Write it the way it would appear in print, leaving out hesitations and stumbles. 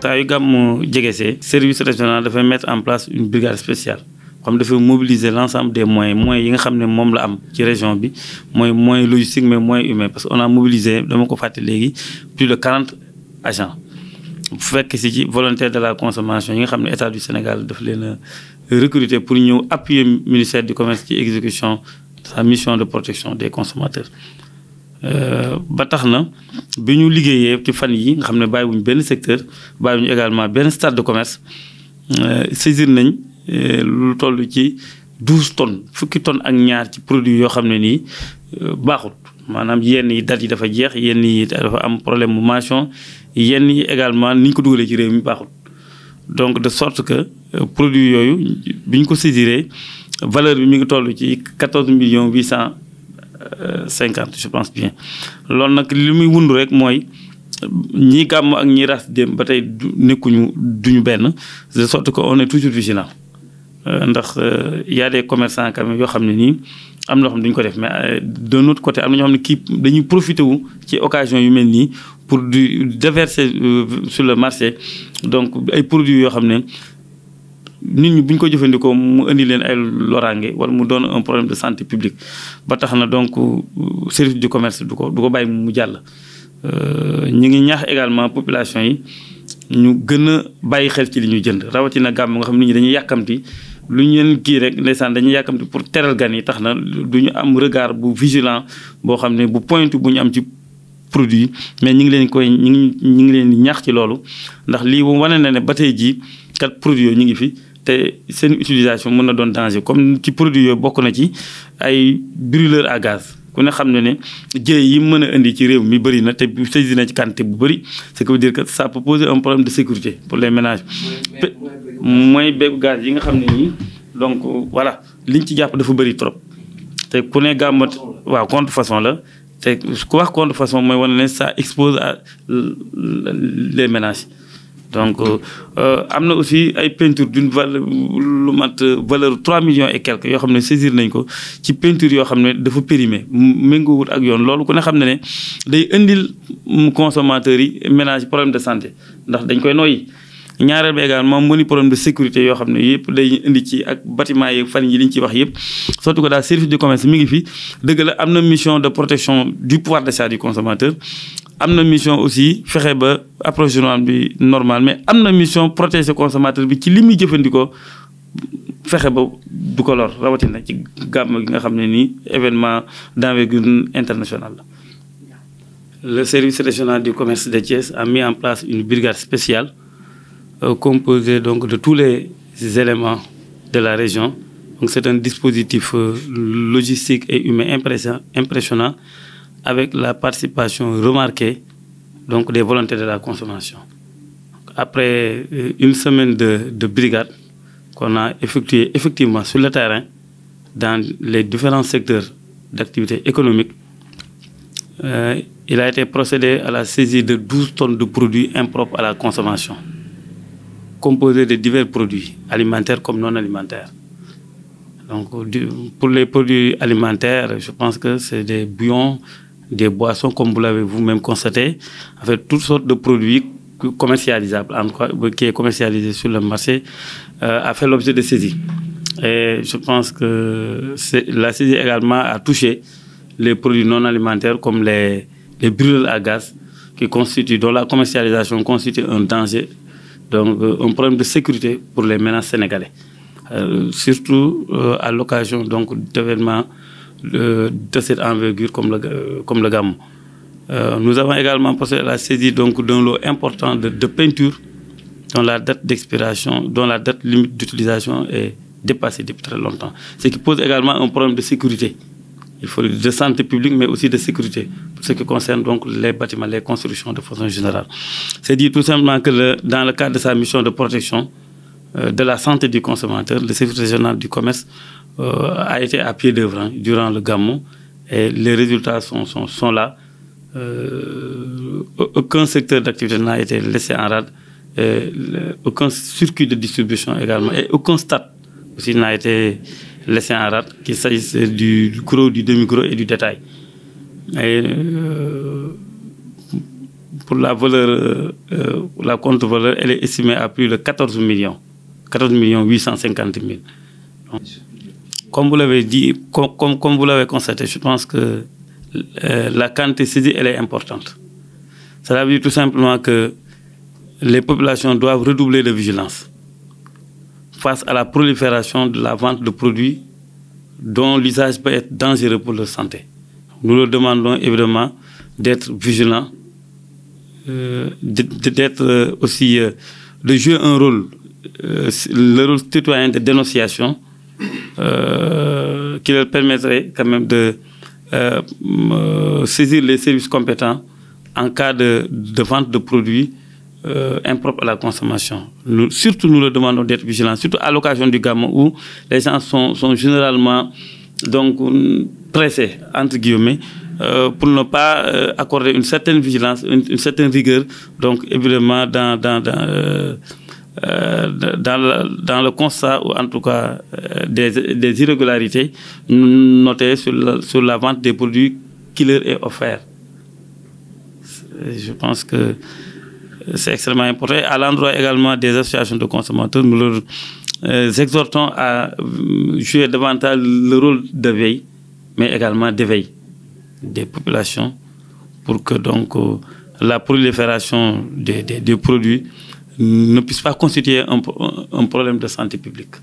saa yu gàmmu jegesee service régional dafay mettre en place une brigade spéciale comme dafay mobiliser l'ensemble des moyens yi nga xam ne moom la am ci région bi mooy moyens logistiques mais moyens humains parce qu'on a mobilisé dama ko fàtte léegi plus de 40 agents bu fekk si ci volontaires de la consommation yi nga xam ne état du Sénégal daf leen a recruter pour ñëw appuyer ministère du commerce ci exécution de sa mission de protection des consommateurs. ba tax na bi ñu liggéeyee ci fan yi nga xam ne bàyyiwuñ benn secteur bàyyiwuñu également benn stade de commerce saisir nañ lu toll ci 12 tonnes fukki tonnes ak ñaar ci produit yoo xam ne nii baaxut maanaam yenn yi date yi dafa jeex yenn yi dafa am problème mu mention yenn yi également ni ñu ko dugalee ci réew mi baaxut. donc de sorte que produit yooyu bi ñu ko saisiree valeur bi mi ngi toll ci 14 millions 850 je pense bien loolu nag li muy wund rek mooy ñi gàmm ak ñi ras dem ba tey nekkuñu duñu benn de sorte que on est toujours vigilant ndax y a des commerçants quand même yoo xam ne nii am na loo xam ne duñu ko def mais d'un autre côté am na ñoo xam ne kii dañuy profité wu ci occasion yu mel nii pour du déverser sur le marché donc ay produits yoo xam ne nit ñi bu ñu ko jëfandikoo mu indi leen ay loraange wala mu doon un problème de santé publique ba tax na donc service du commerce du ko bàyyi mu jàll. ñu ngi ñaax également population yi ñu gën a bàyyi xel ci li ñuy jënd rawatina gàmm nga xam nit ñi dañuy yàkkamti lu ñu leen kii rek ndeysaan dañuy yàkkamti pour teral gan yi tax na du ñu am regard bu vigilant boo xam ne bu pointu bu ñu am ci produit mais ñu ngi leen ñaax ci loolu ndax lii wane na ne ba tey jii kat produit yooyu ñu ngi fi te seen utilisation mën na doon danger comme ci produit yooyu bokk na ci ay brûleur à gaz ku ne xam ne ne jëye yi mën a indi ci réew mi bëri na te saisi na ci quantité bu bëri ce qui veut dire que ça peut poser un problème de sécurité pour les ménages mooy bégu gaz yi nga xam ne nii donc voilà liñ ci jàpp dafa bëri trop te ku ne gàmmat waaw contrefaçon la te ku wax contrefaçon mooy wane ne ça expose à les ménages donc am na aussi ay peinture d'une valeur lu mat valeur 3 millions et quelques yoo xam ne saisir nañ ko ci peinture yoo xam ne dafa périmé méngoowut ak yoon loolu ku ne xam ne ne day indil consommateurs yi ménage problème de santé ndax dañ koy noyyi ñaareel bi également mu ni problème de sécurité yoo xam ne yëpp day indi ci ak bâtiment yi fan yi li ñu ciy wax yëpp surtout que daal service du commerce mi ngi fi dëgg la am na mission de protection du pouvoir d'achat du consommateur am na mission aussi fexe ba approvisionnement bi normal mais am na mission protéger consommateur bi ci li muy jëfandikoo fexe ba du ko lor rawatina ci gàmm gi nga xam ne nii événement d'envergure internationale la. Le service régional du commerce de Thiès a mis en place une brigade spéciale composée donc de tous les éléments de la région. Donc c'est un dispositif logistique et humain impressionnant avec la participation remarquée donc des volontaires de la consommation. Après une semaine de brigade qu'on a effectuée effectivement sur le terrain dans les différents secteurs d'activité économique, il a été procédé à la saisie de 12 tonnes de produits impropres à la consommation, composés de divers produits alimentaires comme non alimentaires. Donc pour les produits alimentaires, je pense que c'est des bouillons, des boissons, comme vous l'avez vous-même constaté, avec toutes sortes de produits commercialisables, en tout cas, qui est commercialisé sur le marché, a fait l'objet de saisie. Et je pense que la saisie également a touché les produits non alimentaires comme les brûleurs à gaz, dont la commercialisation constitue un danger, donc un problème de sécurité pour les ménages sénégalais. Surtout à l'occasion d'événements de cette envergure comme le Gamou. Nous avons également procédé à la saisie d'un lot important de peinture dont la date d'expiration, dont la date limite d'utilisation est dépassée depuis très longtemps. Ce qui pose également un problème de sécurité. Il faut de santé publique, mais aussi de sécurité, pour ce qui concerne donc les bâtiments, les constructions de façon générale. C'est dit tout simplement que dans le cadre de sa mission de protection de la santé du consommateur, le service régional du commerce a été à pied d'œuvre durant le Gamou et les résultats sont là. Aucun secteur d'activité n'a été laissé en rade, aucun circuit de distribution également, et aucun stade aussi n'a été laissé en rade, qu'il s'agisse du gros, du demi-gros et du détail. Et pour la valeur, la contre-valeur, elle est estimée à plus de 14 millions. 14 850 000. Donc, comme vous l'avez dit, comme vous l'avez constaté, je pense que la quantité saisie, elle est importante. Cela veut dire tout simplement que les populations doivent redoubler de vigilance face à la prolifération de la vente de produits dont l'usage peut être dangereux pour leur santé. Nous leur demandons évidemment d'être vigilants, d'être aussi, de jouer un rôle, le rôle citoyen de dénonciation, qui leur permettrait quand même de saisir les services compétents en cas de vente de produits impropres à la consommation. Surtout, nous leur demandons d'être vigilants, surtout à l'occasion du Gamou où les gens sont généralement donc, pressés, entre guillemets, pour ne pas accorder une certaine vigilance, une certaine rigueur, donc évidemment dans le constat, ou en tout cas des irrégularités notées sur la vente des produits qui leur est offert. Je pense que c'est extrêmement important. À l'endroit également des associations de consommateurs, nous leur exhortons à jouer davantage le rôle de veille, mais également d'éveil des populations pour que donc la prolifération des produits ne puisse pas constituer un problème de santé publique.